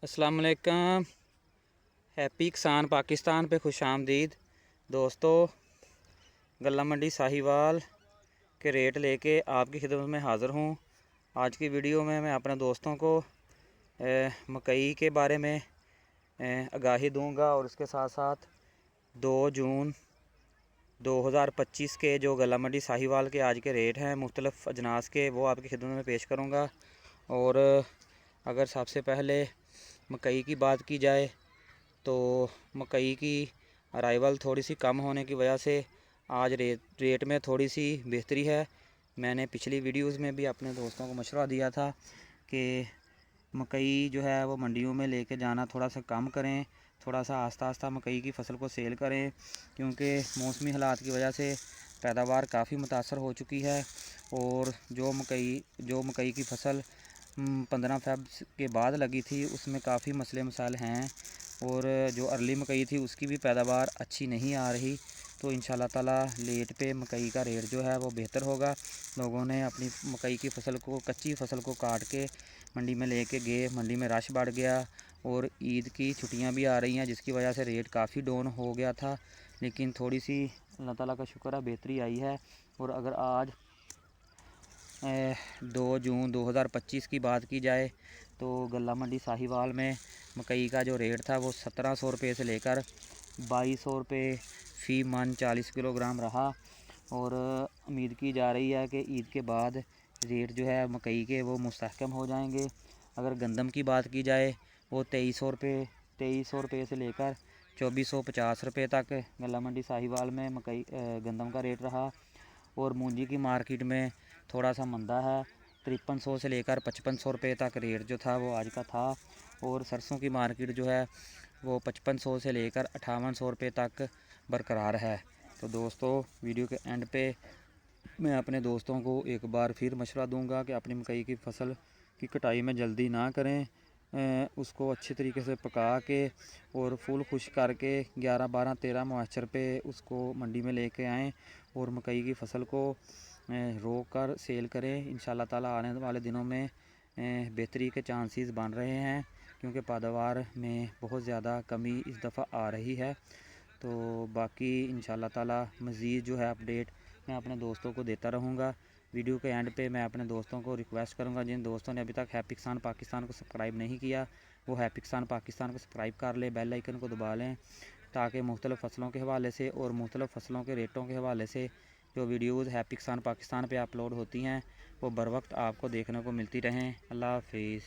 अस्सलाम वालेकुम। हैप्पी किसान पाकिस्तान पे खुश आमदीद। दोस्तों, गल्ला मंडी साहिवाल के रेट लेके आपकी खिदमत में हाज़िर हूँ। आज की वीडियो में मैं अपने दोस्तों को मकई के बारे में आगाही दूंगा और उसके साथ साथ 2 जून 2025 के जो गल्ला मंडी साहिवाल के आज के रेट हैं मुख्तलिफ़ अजनास के, वो आपकी खिदमत में पेश करूँगा। और अगर सबसे पहले मकई की बात की जाए तो मकई की अराइवल थोड़ी सी कम होने की वजह से आज रेट में थोड़ी सी बेहतरी है। मैंने पिछली वीडियोस में भी अपने दोस्तों को मशवरा दिया था कि मकई जो है वो मंडियों में लेके जाना थोड़ा सा कम करें, थोड़ा सा आस्ता आस्ता मकई की फ़सल को सेल करें, क्योंकि मौसमी हालात की वजह से पैदावार काफ़ी मुतासर हो चुकी है। और जो मकई की फ़सल 15 फ़रवरी के बाद लगी थी उसमें काफ़ी मसले मसाइल हैं, और जो अर्ली मकई थी उसकी भी पैदावार अच्छी नहीं आ रही। तो इंशाल्लाह ताला लेट पे मकई का रेट जो है वो बेहतर होगा। लोगों ने अपनी मकई की फ़सल को, कच्ची फ़सल को काट के मंडी में लेके गए, मंडी में रश बढ़ गया और ईद की छुट्टियां भी आ रही हैं, जिसकी वजह से रेट काफ़ी डाउन हो गया था। लेकिन थोड़ी सी अल्लाह ताला का शुक्र है बेहतरी आई है। और अगर आज 2 जून 2025 की बात की जाए तो गल्ला मंडी साहिवाल में मकई का जो रेट था वो 1700 रुपये से लेकर 2200 रुपये फ़ी मन 40 किलोग्राम रहा। और उम्मीद की जा रही है कि ईद के बाद रेट जो है मकई के वो मुस्तहकम हो जाएंगे। अगर गंदम की बात की जाए वो 2300 रुपये से लेकर 2450 रुपये तक गल्ला मंडी साहिवाल में मकई गंदम का रेट रहा। और मूंजी की मार्केट में थोड़ा सा मंदा है, 5300 से लेकर 5500 रुपये तक रेट जो था वो आज का था। और सरसों की मार्केट जो है वो 5500 से लेकर 5800 रुपये तक बरकरार है। तो दोस्तों, वीडियो के एंड पे मैं अपने दोस्तों को एक बार फिर मशवरा दूंगा कि अपनी मकई की फ़सल की कटाई में जल्दी ना करें, उसको अच्छे तरीके से पका के और फुल खुश करके 11, 12, 13 मॉइस्चर पे उसको मंडी में लेके आएँ और मकई की फ़सल को रोक कर सेल करें। इंशाल्लाह ताला आने वाले दिनों में बेहतरी के चांसेस बन रहे हैं, क्योंकि पैदावार में बहुत ज़्यादा कमी इस दफ़ा आ रही है। तो बाकी इंशाल्लाह ताला मज़ीद जो है अपडेट मैं अपने दोस्तों को देता रहूँगा। वीडियो के एंड पे मैं अपने दोस्तों को रिक्वेस्ट करूँगा, जिन दोस्तों ने अभी तक हैप्पी किसान पाकिस्तान को सब्सक्राइब नहीं किया वो हैप्पी किसान पाकिस्तान को सब्सक्राइब कर ले, बेल आइकन को दबा लें, ताकि मुख्तलिफ़ फ़सलों के हवाले से और मुख्तलिफ़ फ़सलों के रेटों के हवाले से जो वीडियोज़ हैप्पी किसान पाकिस्तान पर अपलोड होती हैं वो बर वक्त आपको देखने को मिलती रहें। अल्लाह हाफिज़।